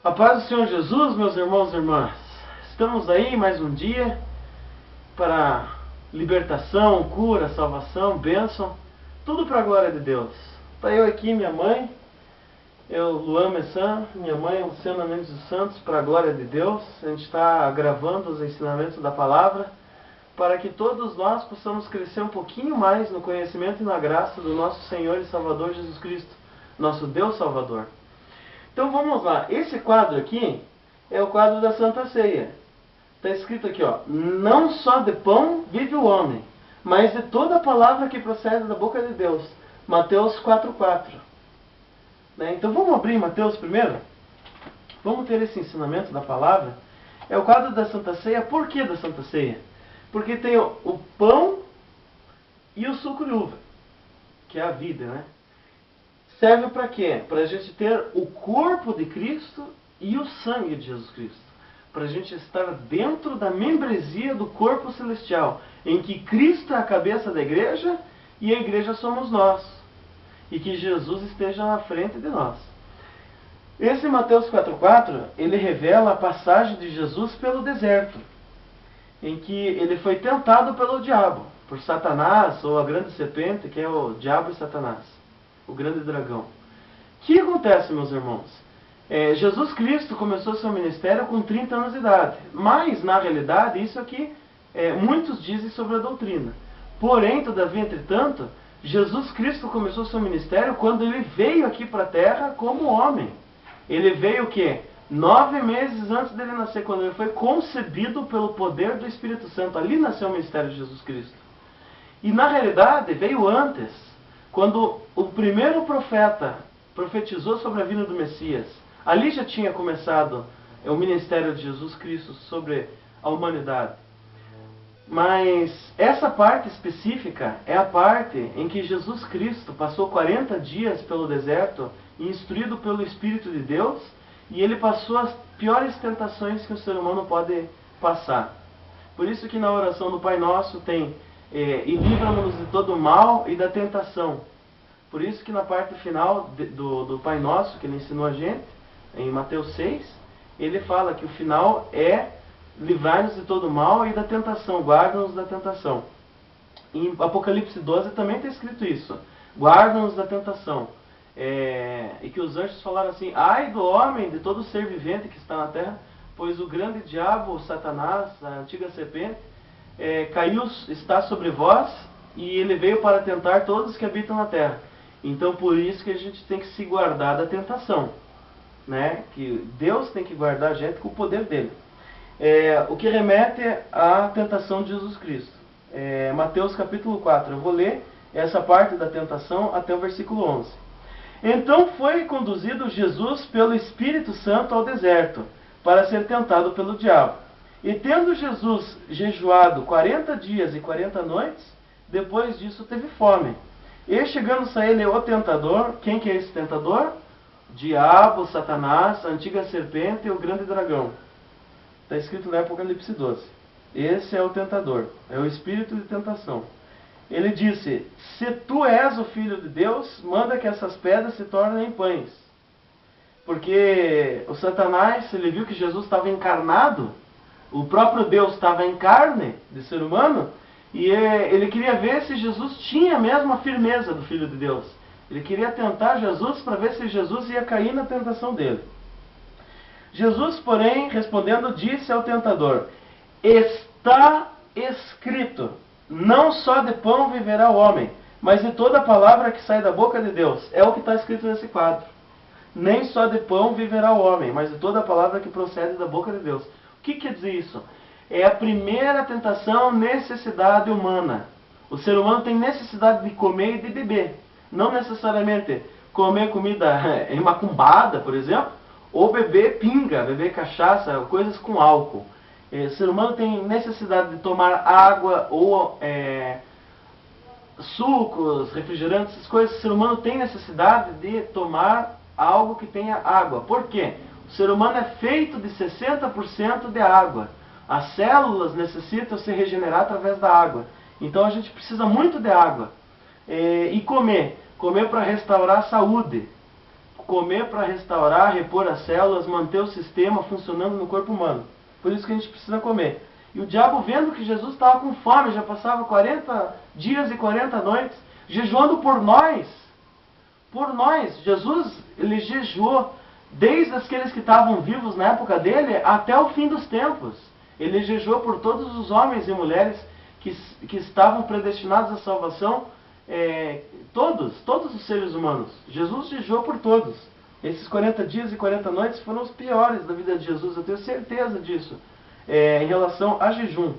A paz do Senhor Jesus, meus irmãos e irmãs. Estamos aí mais um dia para libertação, cura, salvação, bênção, tudo para a glória de Deus. Está eu aqui, minha mãe, Luan Messan, minha mãe Luciana Mendes dos Santos, para a glória de Deus. A gente está gravando os ensinamentos da palavra para que todos nós possamos crescer um pouquinho mais no conhecimento e na graça do nosso Senhor e Salvador Jesus Cristo, nosso Deus Salvador. Então vamos lá, esse quadro aqui é o quadro da Santa Ceia. Está escrito aqui, ó: não só de pão vive o homem, mas de toda a palavra que procede da boca de Deus. Mateus 4,4. Então vamos abrir Mateus primeiro? Vamos ter esse ensinamento da palavra. É o quadro da Santa Ceia. Por que da Santa Ceia? Porque tem o pão e o suco de uva, que é a vida, né? Serve para quê? Para a gente ter o corpo de Cristo e o sangue de Jesus Cristo. Para a gente estar dentro da membresia do corpo celestial, em que Cristo é a cabeça da igreja e a igreja somos nós. E que Jesus esteja na frente de nós. Esse Mateus 4,4, ele revela a passagem de Jesus pelo deserto, em que ele foi tentado pelo diabo, por Satanás, ou a grande serpente, que é o diabo e Satanás, o grande dragão. O que acontece, meus irmãos? Jesus Cristo começou seu ministério com 30 anos de idade. Mas, na realidade, isso aqui, muitos dizem sobre a doutrina. Porém, todavia, entretanto, Jesus Cristo começou seu ministério quando ele veio aqui para a terra como homem. Ele veio o quê? 9 meses antes dele nascer, quando ele foi concebido pelo poder do Espírito Santo. Ali nasceu o ministério de Jesus Cristo. E, na realidade, veio antes, quando o primeiro profeta profetizou sobre a vinda do Messias. Ali já tinha começado o ministério de Jesus Cristo sobre a humanidade. Mas essa parte específica é a parte em que Jesus Cristo passou 40 dias pelo deserto, instruído pelo Espírito de Deus, e ele passou as piores tentações que o ser humano pode passar. Por isso que na oração do Pai Nosso tem e livra-nos de todo o mal e da tentação. Por isso que na parte final do Pai Nosso, que ele ensinou a gente, em Mateus 6, ele fala que o final é livrar-nos de todo o mal e da tentação, guarda-nos da tentação. Em Apocalipse 12 também está escrito isso, guarda-nos da tentação. E que os anjos falaram assim: ai do homem, de todo ser vivente que está na terra, pois o grande diabo, o Satanás, a antiga serpente, está sobre vós, e ele veio para tentar todos que habitam na terra. Então por isso que a gente tem que se guardar da tentação, né? Que Deus tem que guardar a gente com o poder dele. O que remete à tentação de Jesus Cristo. Mateus capítulo 4, eu vou ler essa parte da tentação até o versículo 11. Então foi conduzido Jesus pelo Espírito Santo ao deserto, para ser tentado pelo diabo. E tendo Jesus jejuado 40 dias e 40 noites, depois disso teve fome. E chegando-se a ele o tentador. Quem que é esse tentador? Diabo, Satanás, a antiga serpente e o grande dragão. Está escrito no Apocalipse 12. Esse é o tentador, é o espírito de tentação. Ele disse: se tu és o Filho de Deus, manda que essas pedras se tornem pães. Porque o Satanás, ele viu que Jesus estava encarnado, o próprio Deus estava em carne de ser humano, e ele queria ver se Jesus tinha mesmo a firmeza do Filho de Deus. Ele queria tentar Jesus para ver se Jesus ia cair na tentação dele. Jesus, porém, respondendo, disse ao tentador: está escrito, não só de pão viverá o homem, mas de toda a palavra que sai da boca de Deus. É o que está escrito nesse quadro. Nem só de pão viverá o homem, mas de toda a palavra que procede da boca de Deus. O que quer dizer isso? É a primeira tentação, necessidade humana. O ser humano tem necessidade de comer e de beber. Não necessariamente comer comida emacumbada, por exemplo, ou beber pinga, beber cachaça, coisas com álcool. O ser humano tem necessidade de tomar água ou sucos, refrigerantes, essas coisas. O ser humano tem necessidade de tomar algo que tenha água. Por quê? O ser humano é feito de 60% de água. As células necessitam se regenerar através da água. Então a gente precisa muito de água. E comer para restaurar a saúde. comer para restaurar, repor as células, manter o sistema funcionando no corpo humano. Por isso que a gente precisa comer. E o diabo, vendo que Jesus estava com fome, já passava 40 dias e 40 noites, jejuando por nós. Por nós. Jesus, ele jejuou desde aqueles que estavam vivos na época dele até o fim dos tempos. Ele jejuou por todos os homens e mulheres que estavam predestinados à salvação, todos os seres humanos. Jesus jejuou por todos. Esses 40 dias e 40 noites foram os piores da vida de Jesus, eu tenho certeza disso, em relação a jejum.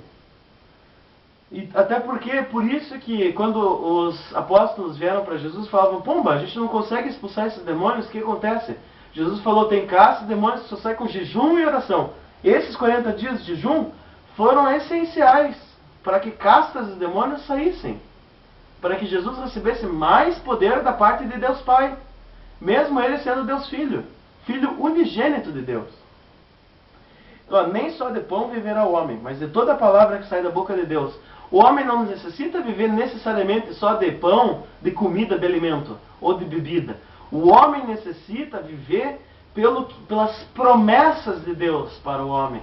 E até porque, por isso que quando os apóstolos vieram para Jesus, falavam: pomba, a gente não consegue expulsar esses demônios, o que acontece? Jesus falou: tem castas, demônios que só saem com jejum e oração. Esses 40 dias de jejum foram essenciais para que castas e demônios saíssem, para que Jesus recebesse mais poder da parte de Deus Pai, mesmo ele sendo Deus Filho, Filho unigênito de Deus. Então, nem só de pão viverá o homem, mas de toda a palavra que sai da boca de Deus. O homem não necessita viver necessariamente só de pão, de comida, de alimento ou de bebida. O homem necessita viver pelas promessas de Deus para o homem,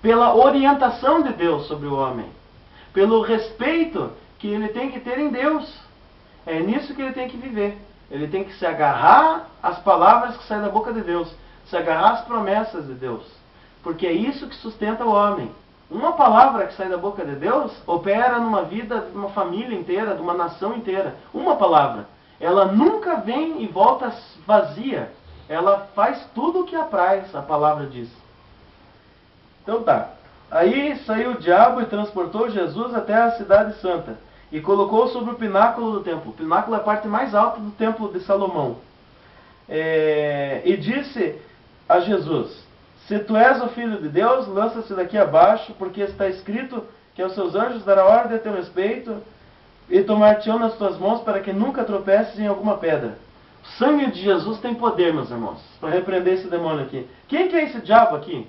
pela orientação de Deus sobre o homem, pelo respeito que ele tem que ter em Deus. É nisso que ele tem que viver. Ele tem que se agarrar às palavras que saem da boca de Deus, se agarrar às promessas de Deus, porque é isso que sustenta o homem. Uma palavra que sai da boca de Deus opera numa vida de uma família inteira, de uma nação inteira. Uma palavra. Ela nunca vem e volta vazia. Ela faz tudo o que apraz, a palavra diz. Então tá. Aí saiu o diabo e transportou Jesus até a cidade santa e colocou sobre o pináculo do templo. O pináculo é a parte mais alta do templo de Salomão. E disse a Jesus: se tu és o Filho de Deus, lança-se daqui abaixo, porque está escrito que aos seus anjos dará ordem a teu respeito e tomar-te-ão nas tuas mãos para que nunca tropeces em alguma pedra. O sangue de Jesus tem poder, meus irmãos, para repreender esse demônio aqui. Quem que é esse diabo aqui?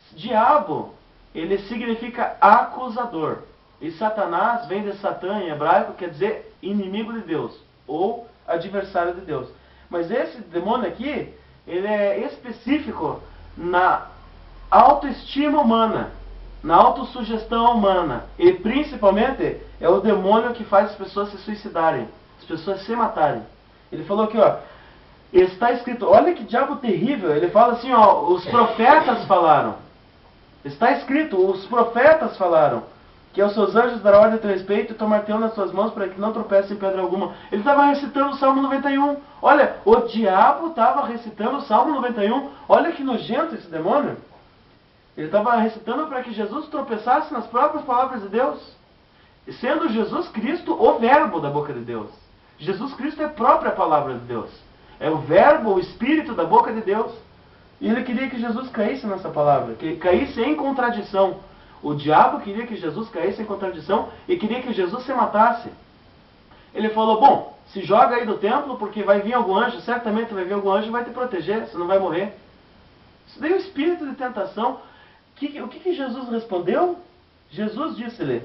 Esse diabo, ele significa acusador. E Satanás vem de Satã em hebraico, quer dizer inimigo de Deus, ou adversário de Deus. Mas esse demônio aqui, ele é específico na autoestima humana, na autossugestão humana. E principalmente é o demônio que faz as pessoas se suicidarem, as pessoas se matarem. Ele falou aqui, ó, está escrito, olha que diabo terrível. Ele fala assim, ó, os profetas falaram. Está escrito, os profetas falaram, que aos seus anjos dará ordem a teu respeito e tomar-te-ão nas suas mãos para que não tropece em pedra alguma. Ele estava recitando o Salmo 91. Olha, o diabo estava recitando o Salmo 91. Olha que nojento esse demônio. Ele estava recitando para que Jesus tropeçasse nas próprias palavras de Deus. Sendo Jesus Cristo o verbo da boca de Deus. Jesus Cristo é a própria palavra de Deus. É o verbo, o Espírito da boca de Deus. E ele queria que Jesus caísse nessa palavra, que caísse em contradição. O diabo queria que Jesus caísse em contradição e queria que Jesus se matasse. Ele falou, bom, se joga aí do templo porque vai vir algum anjo, certamente vai vir algum anjo e vai te proteger, você não vai morrer. Isso daí é o espírito de tentação. O que Jesus respondeu? Jesus disse-lhe,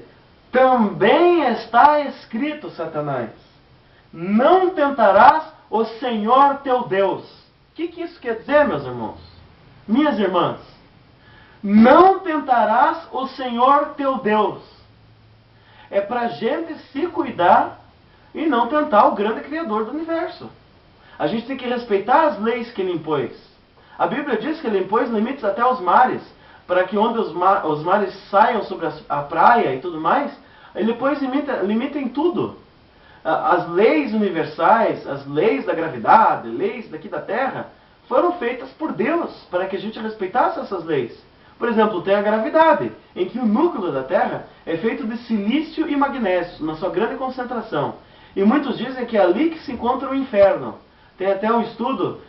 também está escrito, Satanás, não tentarás o Senhor teu Deus. O que isso quer dizer, meus irmãos? Minhas irmãs? Não tentarás o Senhor teu Deus. É para a gente se cuidar e não tentar o grande Criador do universo. A gente tem que respeitar as leis que ele impôs. A Bíblia diz que ele impôs limites até aos mares, para que onde os mares saiam sobre a praia e tudo mais, ele pôs limite em tudo. As leis universais, as leis da gravidade, leis daqui da Terra, foram feitas por Deus, para que a gente respeitasse essas leis. Por exemplo, tem a gravidade, em que o núcleo da Terra é feito de silício e magnésio, na sua grande concentração. E muitos dizem que é ali que se encontra o inferno. Tem até um estudo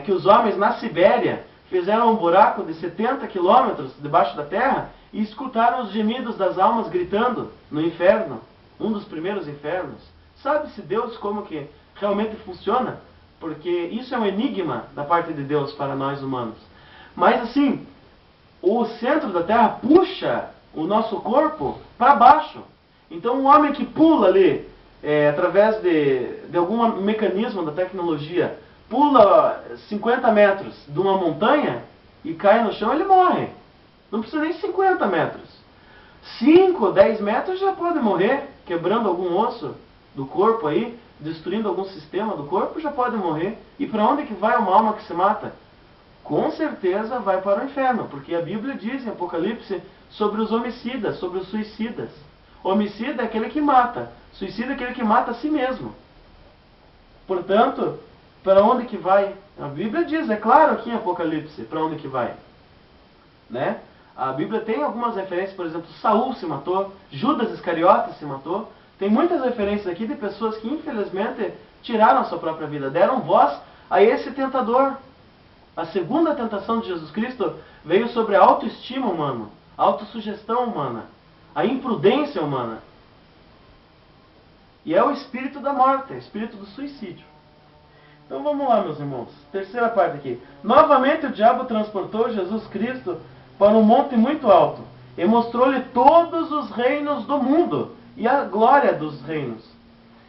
que os homens na Sibéria fizeram um buraco de 70 quilômetros debaixo da Terra e escutaram os gemidos das almas gritando no inferno, um dos primeiros infernos. Sabe-se Deus como que realmente funciona? Porque isso é um enigma da parte de Deus para nós humanos. Mas assim, o centro da Terra puxa o nosso corpo para baixo. Então um homem que pula ali, através de algum mecanismo da tecnologia, pula 50 metros de uma montanha e cai no chão, ele morre. Não precisa nem 50 metros. 5, 10 metros já pode morrer, quebrando algum osso do corpo aí, destruindo algum sistema do corpo, já pode morrer. E para onde que vai uma alma que se mata? Com certeza vai para o inferno, porque a Bíblia diz em Apocalipse sobre os homicidas, sobre os suicidas. Homicida é aquele que mata, suicida é aquele que mata a si mesmo. Portanto, para onde que vai? A Bíblia diz, é claro aqui em Apocalipse, para onde que vai. Né? A Bíblia tem algumas referências, por exemplo, Saul se matou, Judas Iscariotes se matou. Tem muitas referências aqui de pessoas que infelizmente tiraram a sua própria vida, deram voz a esse tentador. A segunda tentação de Jesus Cristo veio sobre a autoestima humana, a autossugestão humana, a imprudência humana. E é o espírito da morte, é o espírito do suicídio. Então vamos lá, meus irmãos. Terceira parte aqui. Novamente o diabo transportou Jesus Cristo para um monte muito alto e mostrou-lhe todos os reinos do mundo e a glória dos reinos.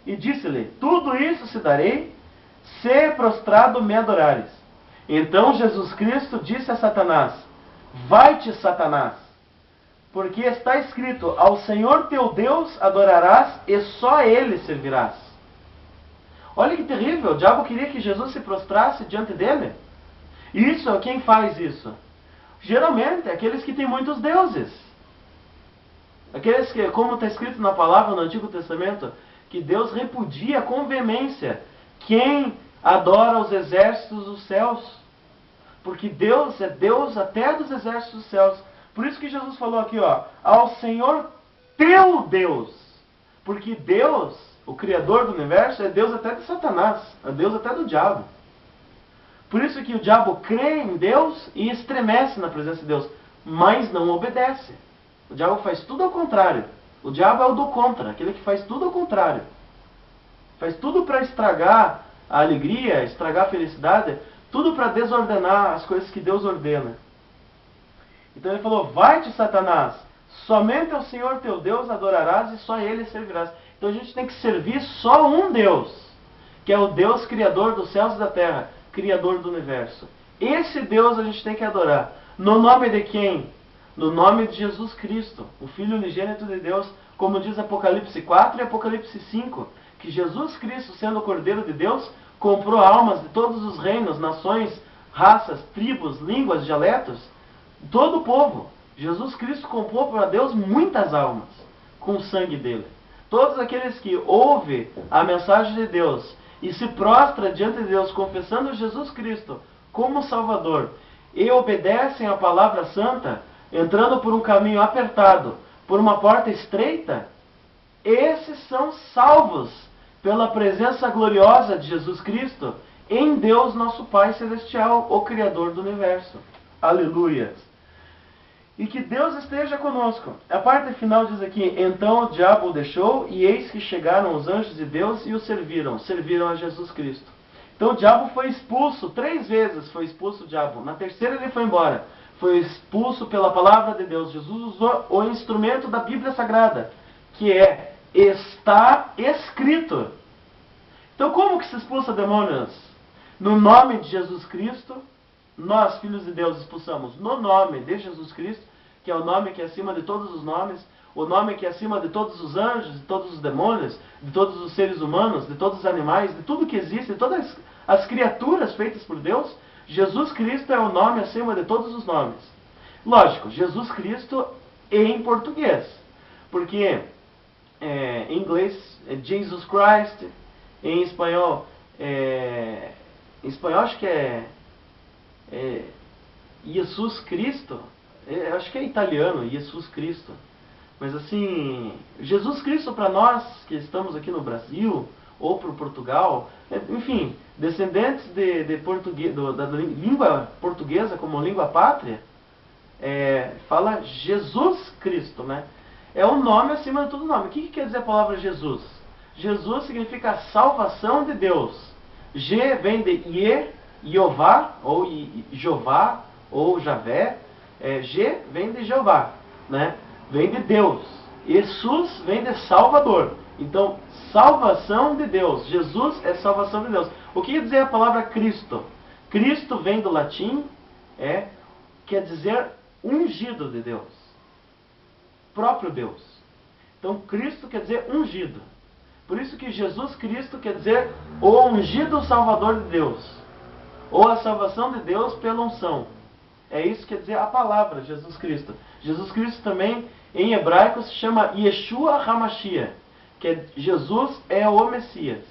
E disse-lhe, tudo isso te darei, se prostrado me adorares. Então Jesus Cristo disse a Satanás, vai-te, Satanás, porque está escrito, ao Senhor teu Deus adorarás e só a Ele servirás. Olha que terrível, o diabo queria que Jesus se prostrasse diante dele. Isso, quem faz isso? Geralmente, aqueles que têm muitos deuses. Aqueles que, como está escrito na palavra no Antigo Testamento, que Deus repudia com veemência quem adora os exércitos dos céus. Porque Deus é Deus até dos exércitos dos céus. Por isso que Jesus falou aqui, ó, ao Senhor teu Deus. Porque Deus, o Criador do universo, é Deus até de Satanás, é Deus até do diabo. Por isso que o diabo crê em Deus e estremece na presença de Deus, mas não obedece. O diabo faz tudo ao contrário. O diabo é o do contra, aquele que faz tudo ao contrário. Faz tudo para estragar a alegria, estragar a felicidade, tudo para desordenar as coisas que Deus ordena. Então ele falou, vai-te, Satanás, somente ao Senhor teu Deus adorarás e só a Ele servirás. Então a gente tem que servir só um Deus, que é o Deus criador dos céus e da terra, criador do universo. Esse Deus a gente tem que adorar. No nome de quem? No nome de Jesus Cristo, o Filho unigênito de Deus, como diz Apocalipse 4 e Apocalipse 5, que Jesus Cristo, sendo o Cordeiro de Deus, comprou almas de todos os reinos, nações, raças, tribos, línguas, dialetos, todo o povo. Jesus Cristo comprou para Deus muitas almas com o sangue dele. Todos aqueles que ouvem a mensagem de Deus e se prostra diante de Deus, confessando Jesus Cristo como Salvador, e obedecem à palavra santa, entrando por um caminho apertado, por uma porta estreita, esses são salvos pela presença gloriosa de Jesus Cristo em Deus nosso Pai Celestial, o Criador do Universo. Aleluia! E que Deus esteja conosco. A parte final diz aqui, então o diabo o deixou, e eis que chegaram os anjos de Deus e o serviram a Jesus Cristo. Então o diabo foi expulso, 3 vezes foi expulso o diabo. Na terceira ele foi embora. Foi expulso pela palavra de Deus. Jesus usou o instrumento da Bíblia Sagrada, que é, está escrito. Então como que se expulsa demônios? No nome de Jesus Cristo, nós, filhos de Deus, expulsamos no nome de Jesus Cristo, que é o nome que é acima de todos os nomes, o nome que é acima de todos os anjos, de todos os demônios, de todos os seres humanos, de todos os animais, de tudo que existe, de todas as criaturas feitas por Deus. Jesus Cristo é o nome acima de todos os nomes. Lógico, Jesus Cristo em português, porque em inglês é Jesus Christ, em espanhol acho que é Jesus Cristo, acho que é italiano, Jesus Cristo. Mas assim, Jesus Cristo para nós que estamos aqui no Brasil, ou para o Portugal, enfim, descendentes de português, da língua portuguesa como língua pátria, fala Jesus Cristo, né? É o nome acima de todo nome. O que quer dizer a palavra Jesus? Jesus significa salvação de Deus. G vem de Jeová, ou Jeová, ou Javé. G vem de Jeová, né? Vem de Deus. Jesus vem de Salvador. Então, salvação de Deus. Jesus é salvação de Deus. O que quer dizer a palavra Cristo? Cristo vem do latim, quer dizer ungido de Deus. Próprio Deus. Então, Cristo quer dizer ungido. Por isso que Jesus Cristo quer dizer o ungido Salvador de Deus. Ou a salvação de Deus pela unção. É isso que quer dizer a palavra Jesus Cristo. Jesus Cristo também, em hebraico, se chama Yeshua HaMashiach. Que Jesus é o Messias.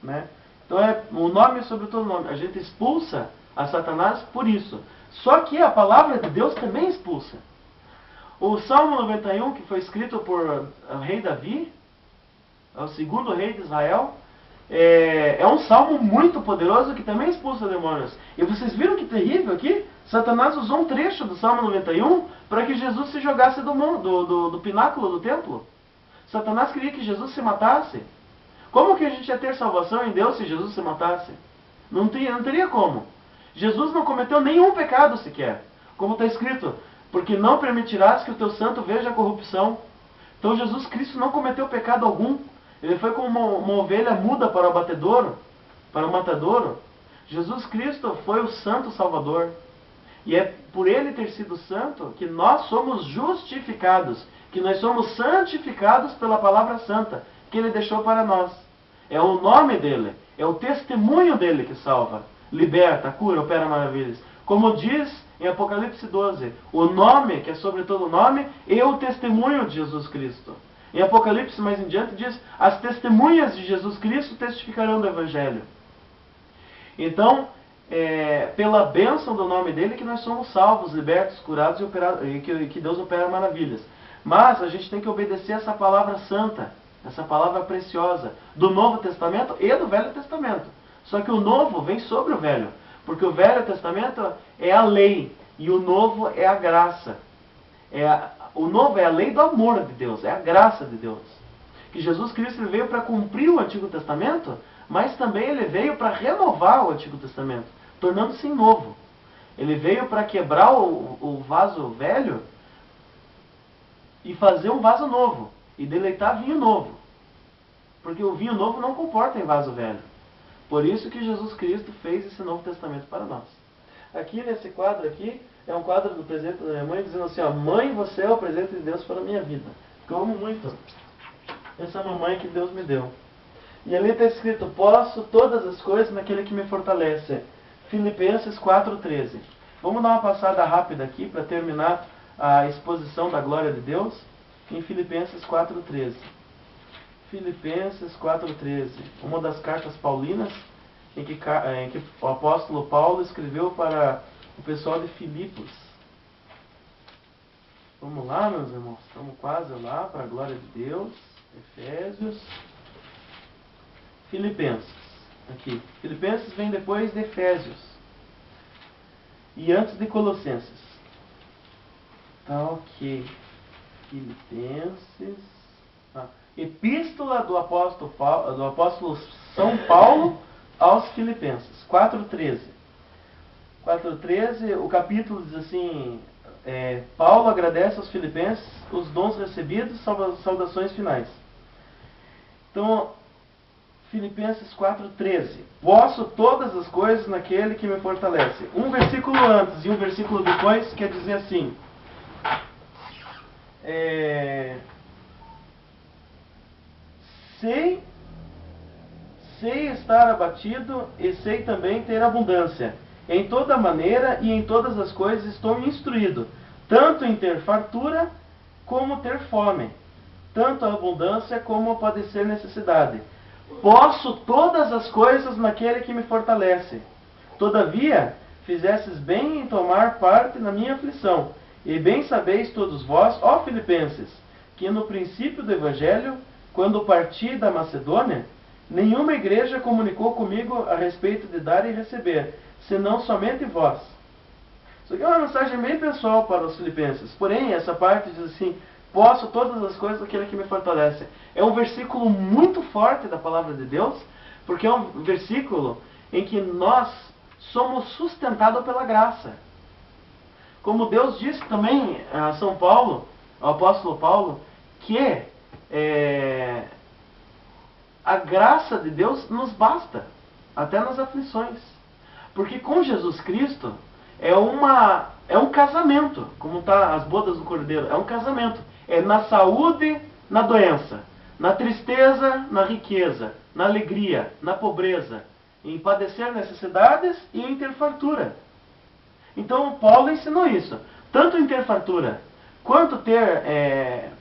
Né? Então é o nome sobre todo nome. A gente expulsa a Satanás por isso. Só que a palavra de Deus também expulsa. O Salmo 91, que foi escrito por o rei Davi, é o segundo rei de Israel, é um salmo muito poderoso que também expulsa demônios. E vocês viram que terrível aqui? Satanás usou um trecho do Salmo 91 para que Jesus se jogasse do pináculo do templo. Satanás queria que Jesus se matasse. Como que a gente ia ter salvação em Deus se Jesus se matasse? Não teria como. Jesus não cometeu nenhum pecado sequer. Como está escrito, porque não permitirás que o teu santo veja a corrupção. Então Jesus Cristo não cometeu pecado algum. Ele foi como uma ovelha muda para o abatedouro, para o matadouro. Jesus Cristo foi o santo salvador. E é por ele ter sido santo que nós somos justificados, que nós somos santificados pela palavra santa que ele deixou para nós. É o nome dele, é o testemunho dele que salva, liberta, cura, opera maravilhas. Como diz em Apocalipse 12, o nome, que é sobre todo nome, é o testemunho de Jesus Cristo. Em Apocalipse, mais em diante, diz, as testemunhas de Jesus Cristo testificarão do Evangelho. Então, pela bênção do nome dele que nós somos salvos, libertos, curados e que Deus opera maravilhas. Mas a gente tem que obedecer essa palavra santa, essa palavra preciosa, do Novo Testamento e do Velho Testamento. Só que o Novo vem sobre o Velho, porque o Velho Testamento é a lei e o Novo é a graça. O Novo é a lei do amor de Deus, é a graça de Deus. Que Jesus Cristo veio para cumprir o Antigo Testamento, mas também ele veio para renovar o Antigo Testamento, tornando-se novo. Ele veio para quebrar o vaso velho e fazer um vaso novo, e deleitar vinho novo. Porque o vinho novo não comporta em vaso velho. Por isso que Jesus Cristo fez esse Novo Testamento para nós. Aqui nesse quadro aqui, é um quadro do presente da minha mãe, dizendo assim, ó, mãe, você é o presente de Deus para a minha vida. Porque eu amo muito essa mamãe que Deus me deu. E ali está escrito, posso todas as coisas naquele que me fortalece. Filipenses 4,13. Vamos dar uma passada rápida aqui para terminar a exposição da glória de Deus em Filipenses 4,13. Filipenses 4,13. Uma das cartas paulinas em que o apóstolo Paulo escreveu para o pessoal de Filipos. Vamos lá, meus irmãos. Estamos quase lá para a glória de Deus. Efésios. Filipenses. Aqui. Filipenses vem depois de Efésios. E antes de Colossenses. Tá ok. Filipenses. Epístola do apóstolo São Paulo aos Filipenses. 4,13. 4,13, o capítulo diz assim, Paulo agradece aos Filipenses os dons recebidos, saudações finais. Então, Filipenses 4,13. Posso todas as coisas naquele que me fortalece. Um versículo antes e um versículo depois quer dizer assim. Sei estar abatido e sei também ter abundância. Em toda maneira e em todas as coisas estou instruído, tanto em ter fartura como ter fome, tanto a abundância como a padecer necessidade. Posso todas as coisas naquele que me fortalece. Todavia, fizestes bem em tomar parte na minha aflição. E bem sabeis todos vós, ó Filipenses, que no princípio do Evangelho, quando parti da Macedônia, nenhuma igreja comunicou comigo a respeito de dar e receber, senão somente vós. Isso aqui é uma mensagem bem pessoal para os filipenses. Porém, essa parte diz assim, posso todas as coisas daquele que me fortalece. É um versículo muito forte da palavra de Deus, porque é um versículo em que nós somos sustentados pela graça. Como Deus disse também a São Paulo, ao apóstolo Paulo, que a graça de Deus nos basta, até nas aflições. Porque com Jesus Cristo é um casamento, como está as bodas do Cordeiro, é um casamento. É na saúde, na doença, na tristeza, na riqueza, na alegria, na pobreza, em padecer necessidades e em ter fartura. Então Paulo ensinou isso. Tanto em ter fartura quanto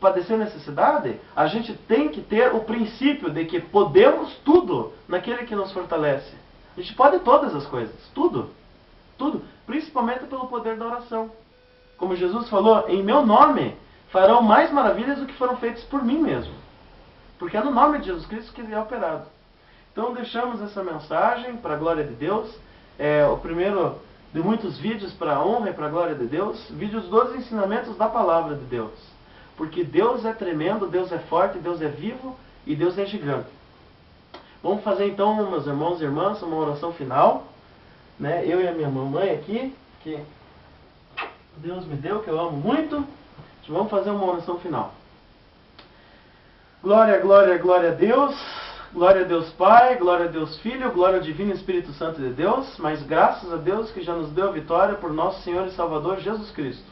padecer necessidade, a gente tem que ter o princípio de que podemos tudo naquele que nos fortalece. A gente pode todas as coisas, tudo. Tudo, principalmente pelo poder da oração. Como Jesus falou, em meu nome farão mais maravilhas do que foram feitas por mim mesmo. Porque é no nome de Jesus Cristo que ele é operado. Então deixamos essa mensagem para a glória de Deus. É o primeiro de muitos vídeos para a honra e para a glória de Deus. Vídeos dos ensinamentos da palavra de Deus. Porque Deus é tremendo, Deus é forte, Deus é vivo e Deus é gigante. Vamos fazer então, meus irmãos e irmãs, uma oração final. Né? Eu e a minha mamãe aqui, que Deus me deu, que eu amo muito. Vamos fazer uma oração final. Glória, glória, glória a Deus. Glória a Deus Pai, glória a Deus Filho, glória ao Divino Espírito Santo de Deus. Mas graças a Deus que já nos deu a vitória por nosso Senhor e Salvador Jesus Cristo.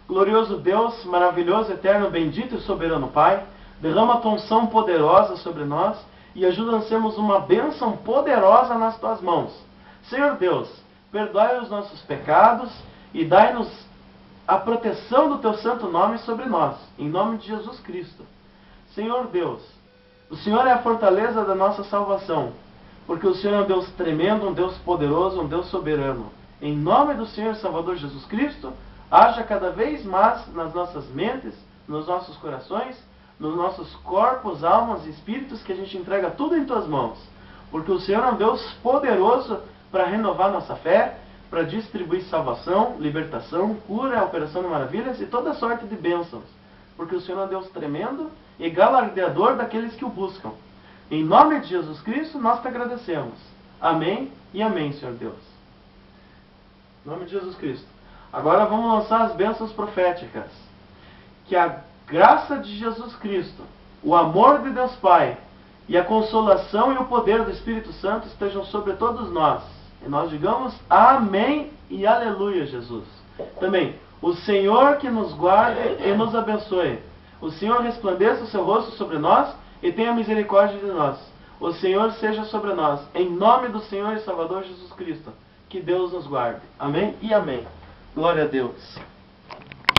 Glorioso Deus, maravilhoso, eterno, bendito e soberano Pai, derrama a tua unção poderosa sobre nós e ajuda a sermos uma bênção poderosa nas tuas mãos. Senhor Deus, perdoai os nossos pecados e dai-nos a proteção do teu santo nome sobre nós, em nome de Jesus Cristo. Senhor Deus, o Senhor é a fortaleza da nossa salvação, porque o Senhor é um Deus tremendo, um Deus poderoso, um Deus soberano. Em nome do Senhor e Salvador Jesus Cristo, haja cada vez mais nas nossas mentes, nos nossos corações, nos nossos corpos, almas e espíritos, que a gente entrega tudo em tuas mãos. Porque o Senhor é um Deus poderoso para renovar nossa fé, para distribuir salvação, libertação, cura, operação de maravilhas e toda sorte de bênçãos. Porque o Senhor é um Deus tremendo e galardeador daqueles que o buscam. Em nome de Jesus Cristo, nós te agradecemos. Amém e amém, Senhor Deus. Em nome de Jesus Cristo. Agora vamos lançar as bênçãos proféticas. Que a graça de Jesus Cristo, o amor de Deus Pai e a consolação e o poder do Espírito Santo estejam sobre todos nós. E nós digamos amém e aleluia, Jesus. Também, o Senhor que nos guarde e nos abençoe. O Senhor resplandeça o seu rosto sobre nós e tenha misericórdia de nós. O Senhor seja sobre nós. Em nome do Senhor e Salvador Jesus Cristo. Que Deus nos guarde. Amém e amém. Glória a Deus.